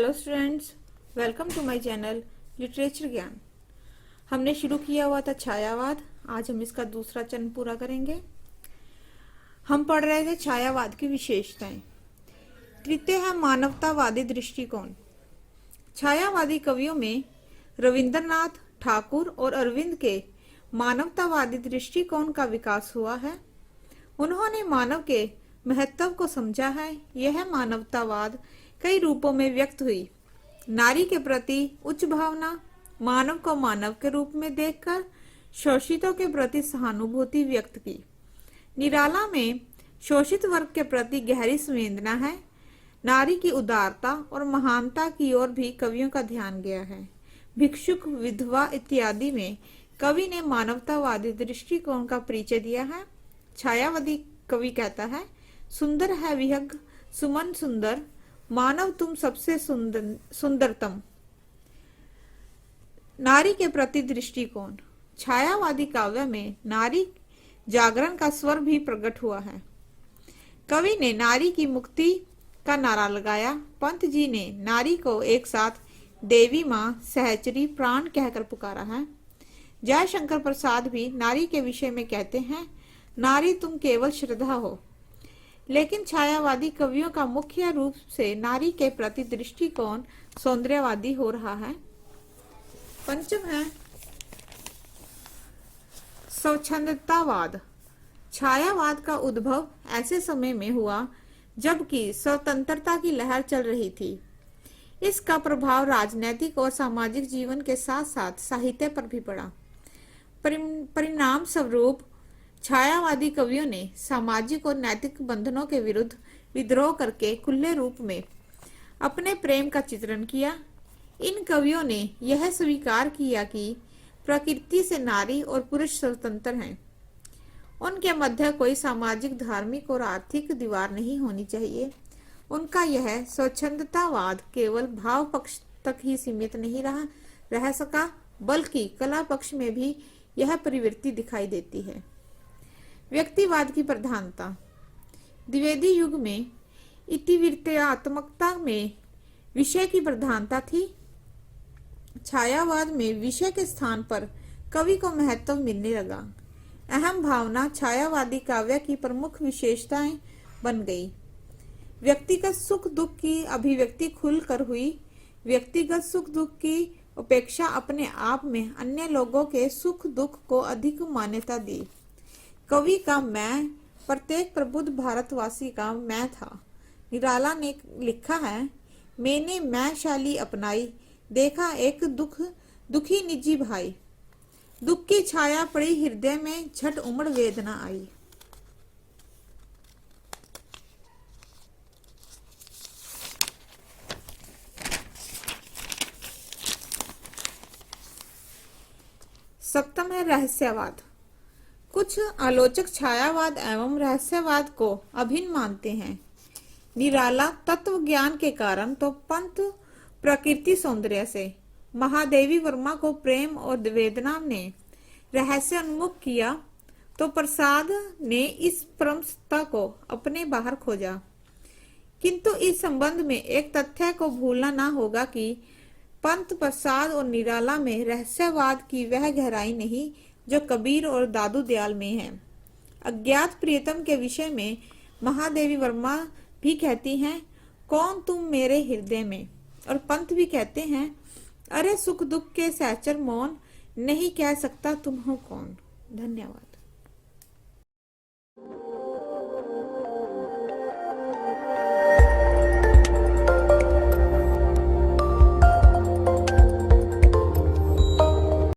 Hello students, welcome to my channel literature Gyan. हमने शुरू किया हुआ था छायावाद। आज हम इसका दूसरा चरण पूरा करेंगे। हम पढ़ रहे थे छायावाद की विशेषताएं। तृतीय है मानवतावादी दृष्टिकोण। छायावादी कवियों में रविंद्रनाथ ठाकुर और अरविंद के मानवतावादी दृष्टिकोण का विकास हुआ है। उन्होंने मानव के महत्व को समझा है। यह मानवतावाद कई रूपों में व्यक्त हुई। नारी के प्रति उच्च भावना, मानव को मानव के रूप में देखकर शोषितों के प्रति सहानुभूति व्यक्त की। निराला में शोषित वर्ग के प्रति गहरी संवेदना है। नारी की उदारता और महानता की ओर भी कवियों का ध्यान गया है। भिक्षुक, विधवा इत्यादि में कवि ने मानवतावादी दृष्टिकोण का परिचय दिया है। छायावादी कवि कहता है, सुंदर है विहग सुमन सुंदर, मानव तुम सबसे सुंदरतम। नारी के प्रति दृष्टिकोण। छायावादी काव्य में नारी जागरण का स्वर भी प्रकट हुआ है। कवि ने नारी की मुक्ति का नारा लगाया। पंत जी ने नारी को एक साथ देवी माँ, सहचरी, प्राण कहकर पुकारा है। जयशंकर प्रसाद भी नारी के विषय में कहते हैं, नारी तुम केवल श्रद्धा हो। लेकिन छायावादी कवियों का मुख्य रूप से नारी के प्रति दृष्टिकोण सौंदर्यवादी हो रहा है। पंचम है स्वच्छंदतावाद। छायावाद का उद्भव ऐसे समय में हुआ जबकि स्वतंत्रता की लहर चल रही थी। इसका प्रभाव राजनैतिक और सामाजिक जीवन के साथ साथ साहित्य पर भी पड़ा। परिणाम स्वरूप छायावादी कवियों ने सामाजिक और नैतिक बंधनों के विरुद्ध विद्रोह करके खुले रूप में अपने प्रेम का चित्रण किया। इन कवियों ने यह स्वीकार किया कि प्रकृति से नारी और पुरुष स्वतंत्र हैं। उनके मध्य कोई सामाजिक, धार्मिक और आर्थिक दीवार नहीं होनी चाहिए। उनका यह स्वच्छंदतावाद केवल भाव पक्ष तक ही सीमित नहीं रह सका, बल्कि कला पक्ष में भी यह प्रवृत्ति दिखाई देती है। व्यक्तिवाद की प्रधानता। द्विवेदी युग में इतिवृत्तात्मकता में विषय की प्रधानता थी। छायावाद में विषय के स्थान पर कवि को महत्व मिलने लगा। अहम भावना छायावादी काव्य की प्रमुख विशेषताएं बन गई। व्यक्तिगत सुख दुख की अभिव्यक्ति खुलकर हुई। व्यक्तिगत सुख दुख की उपेक्षा अपने आप में अन्य लोगों के सुख दुख को अधिक मान्यता दी। कवि का मैं प्रत्येक प्रबुद्ध भारतवासी का मैं था। निराला ने लिखा है, मैंने मैं शैली अपनाई, देखा एक दुखी निजी भाई। दुख की छाया पड़ी हृदय में, झट उमड़ वेदना आई। सप्तम है रहस्यवाद। कुछ आलोचक छायावाद एवं रहस्यवाद को अभिन्न मानते हैं। निराला तत्व ज्ञान के कारण तो पंत प्रकृति सौंदर्य से, महादेवी वर्मा को प्रेम और वेदना ने रहस्य उन्मुख किया, तो प्रसाद ने इस परमसत्ता को अपने बाहर खोजा। किंतु इस संबंध में एक तथ्य को भूलना ना होगा कि पंत, प्रसाद और निराला में रहस्यवाद की वह गहराई नहीं जो कबीर और दादू दयाल में है। अज्ञात प्रियतम के विषय में महादेवी वर्मा भी कहती हैं, कौन तुम मेरे हृदय में, और पंत भी कहते हैं, अरे सुख दुख के सहचर मौन, नहीं कह सकता तुम हो कौन। धन्यवाद।